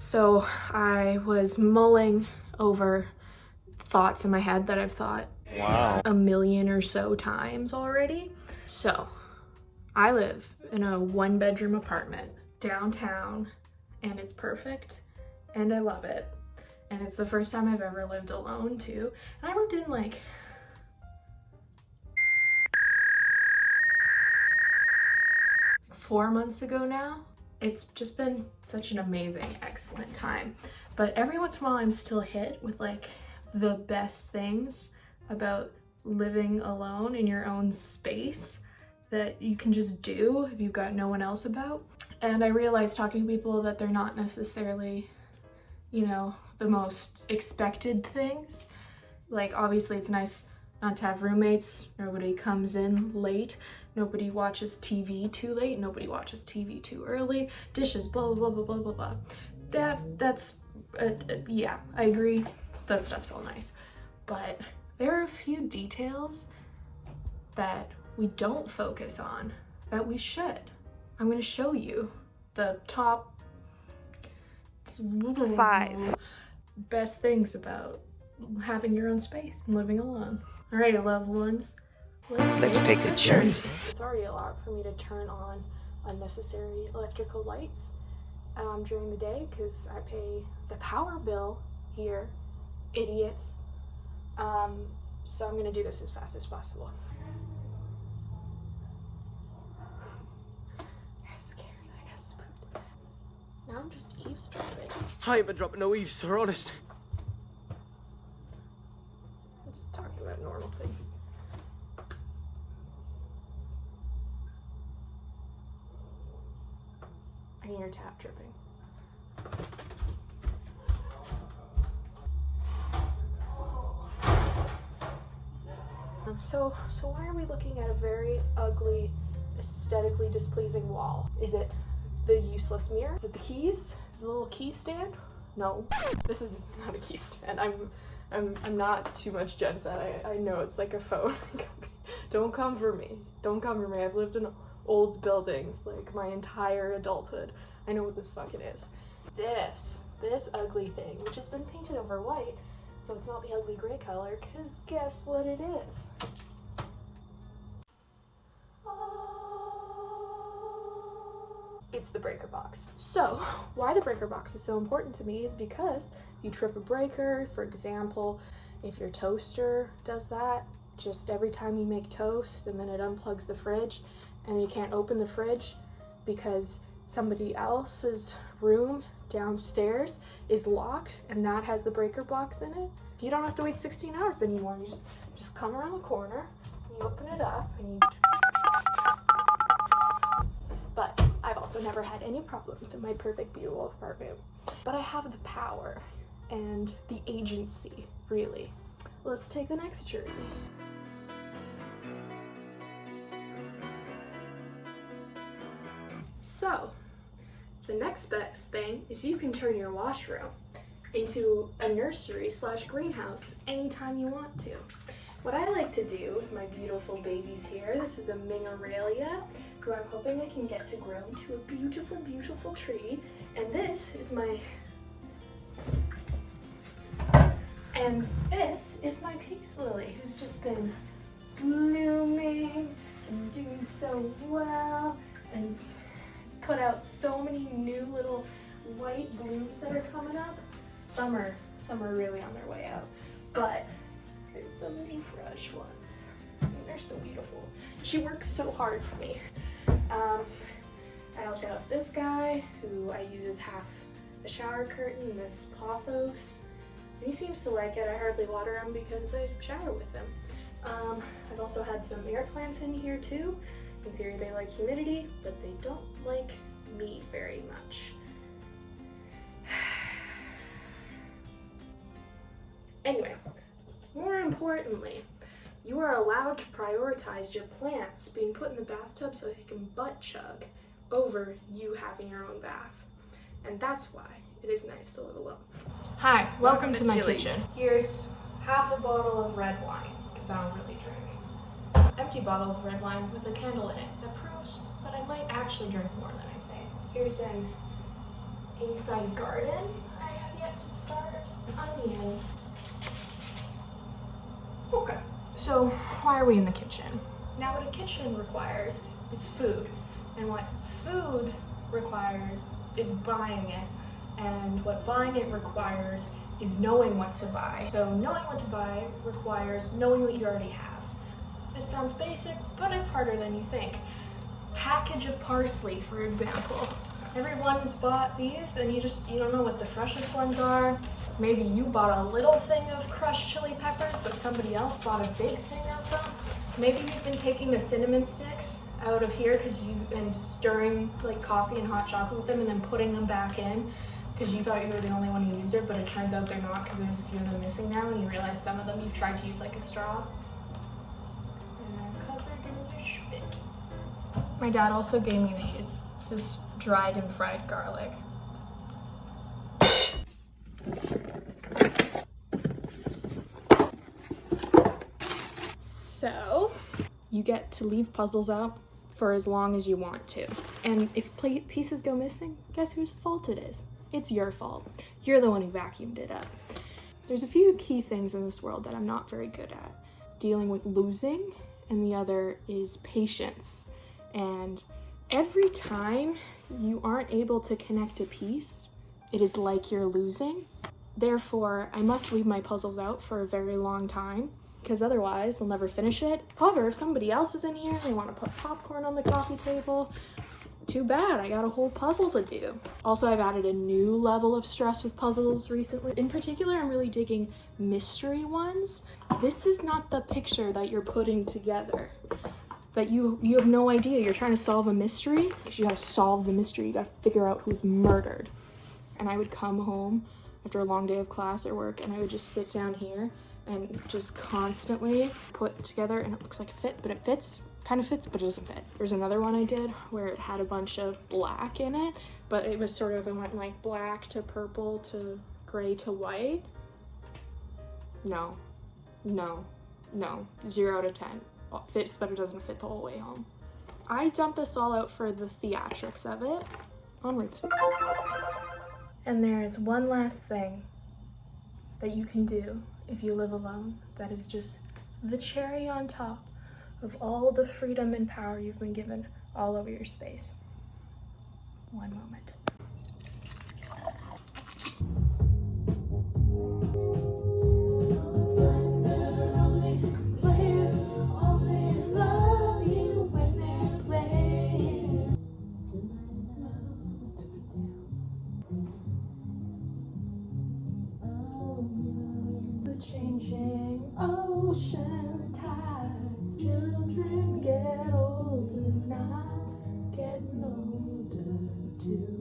So I was mulling over thoughts in my head that I've thought a million or so times already. So I live in a 1-bedroom apartment downtown and it's perfect and I love it. And it's the first time I've ever lived alone too. And I moved in like four months ago now. It's just been such an amazing, excellent time. But every once in a while I'm still hit with like the best things about living alone in your own space that you can just do if you've got no one else about. And I realized talking to people that they're not necessarily, you know, the most expected things. Like obviously it's nice not to have roommates, nobody comes in late, nobody watches TV too late, nobody watches TV too early, dishes, blah, blah, blah, blah, blah, blah. That's, yeah, I agree, that stuff's all nice. But there are a few details that we don't focus on that we should. I'm gonna show you the top 5 best things about having your own space and living alone. Alrighty, loved ones, let's take a journey. It's already a lot for me to turn on unnecessary electrical lights during the day because I pay the power bill here, idiots. So I'm gonna do this as fast as possible. I'm scared, I got spooked. Now I'm just eavesdropping. I ain't been dropping no eaves, sir, honest. Just talking about normal things. I can hear tap dripping. So why are we looking at a very ugly, aesthetically displeasing wall? Is it the useless mirror? Is it the keys? Is it the little key stand? No, this is not a key stand. I'm not too much Gen Z. I know it's like a phone. Don't come for me. Don't come for me. I've lived in old buildings like my entire adulthood. I know what this fucking is. This ugly thing, which has been painted over white, so it's not the ugly gray color, because guess what it is? It's the breaker box. So why the breaker box is so important to me is because you trip a breaker, for example, if your toaster does that, just every time you make toast and then it unplugs the fridge and you can't open the fridge because somebody else's room downstairs is locked and that has the breaker box in it, you don't have to wait 16 hours anymore. You just come around the corner, you open it up and you... But I've also never had any problems in my perfect, beautiful apartment. But I have the power and the agency, really. Let's take the next journey. So, the next best thing is you can turn your washroom into a nursery / greenhouse anytime you want to. What I like to do with my beautiful babies here, this is a Mingoralia, who I'm hoping I can get to grow into a beautiful, beautiful tree. And this is my peace lily, who's just been blooming and doing so well. And it's put out so many new little white blooms that are coming up. Some are really on their way out, but there's some new fresh ones. And they're so beautiful. She works so hard for me. I also have this guy who I use as half a shower curtain, this pothos. And he seems to like it. I hardly water him because I shower with him. I've also had some air plants in here too. In theory they like humidity, but they don't like me very much. Anyway, more importantly, you are allowed to prioritize your plants being put in the bathtub so they can butt chug over you having your own bath. And that's why it is nice to live alone. Hi, welcome to my kitchen. Here's half a bottle of red wine, because I don't really drink. Empty bottle of red wine with a candle in it that proves that I might actually drink more than I say. Here's an inside garden I have yet to start. Onion. Okay, so why are we in the kitchen? Now what a kitchen requires is food, and what food requires is buying it, and what buying it requires is knowing what to buy. So knowing what to buy requires knowing what you already have. This sounds basic, but it's harder than you think. Package of parsley, for example. Everyone has bought these and you don't know what the freshest ones are. Maybe you bought a little thing of crushed chili peppers, but somebody else bought a big thing of them. Maybe you've been taking the cinnamon sticks out of here and stirring like coffee and hot chocolate with them and then putting them back in because you thought you were the only one who used it, but it turns out they're not because there's a few of them missing now and you realize some of them you've tried to use like a straw. And they're covered in your spit. My dad also gave me these. This is dried and fried garlic. So, you get to leave puzzles out for as long as you want to. And if pieces go missing, guess whose fault it is? It's your fault. You're the one who vacuumed it up. There's a few key things in this world that I'm not very good at. Dealing with losing, and the other is patience. And every time you aren't able to connect a piece, it is like you're losing. Therefore, I must leave my puzzles out for a very long time because otherwise I'll never finish it. However, if somebody else is in here, they want to put popcorn on the coffee table, too bad, I got a whole puzzle to do. Also, I've added a new level of stress with puzzles recently. In particular, I'm really digging mystery ones. This is not the picture that you're putting together. That you have no idea. You're trying to solve a mystery because you gotta solve the mystery. You gotta figure out who's murdered. And I would come home after a long day of class or work and I would just sit down here and just constantly put together, and it looks like a fit, but it fits. Kind of fits, but it doesn't fit. There's another one I did where it had a bunch of black in it, but it was sort of, it went like black to purple to gray to white. No, 0 out of 10. Fits, but it doesn't fit the whole way home. I dumped this all out for the theatrics of it. Onwards. And there is one last thing that you can do if you live alone that is just the cherry on top of all the freedom and power you've been given all over your space. One moment. Changing oceans, tides, children get older, and I'm getting older too.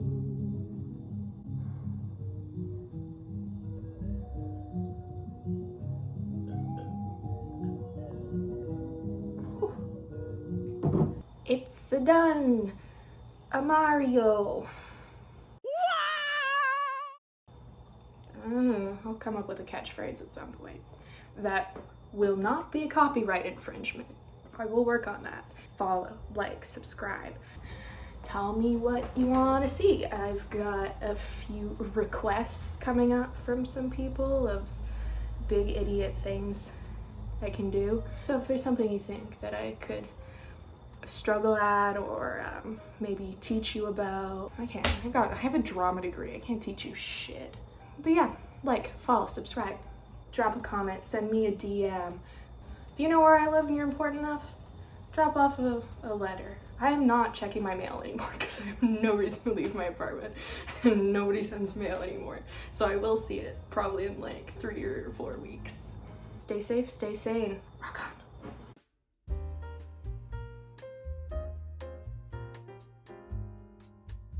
It's done! A Mario! I'll come up with a catchphrase at some point that will not be a copyright infringement. I will work on that. Follow, like, subscribe. Tell me what you want to see. I've got a few requests coming up from some people of big idiot things I can do. So if there's something you think that I could struggle at or maybe teach you about, I have a drama degree. I can't teach you shit. But yeah, like, follow, subscribe, drop a comment, send me a DM. If you know where I live and you're important enough, drop off a letter. I am not checking my mail anymore because I have no reason to leave my apartment and nobody sends mail anymore. So I will see it probably in like 3 or 4 weeks. Stay safe, stay sane. Rock on.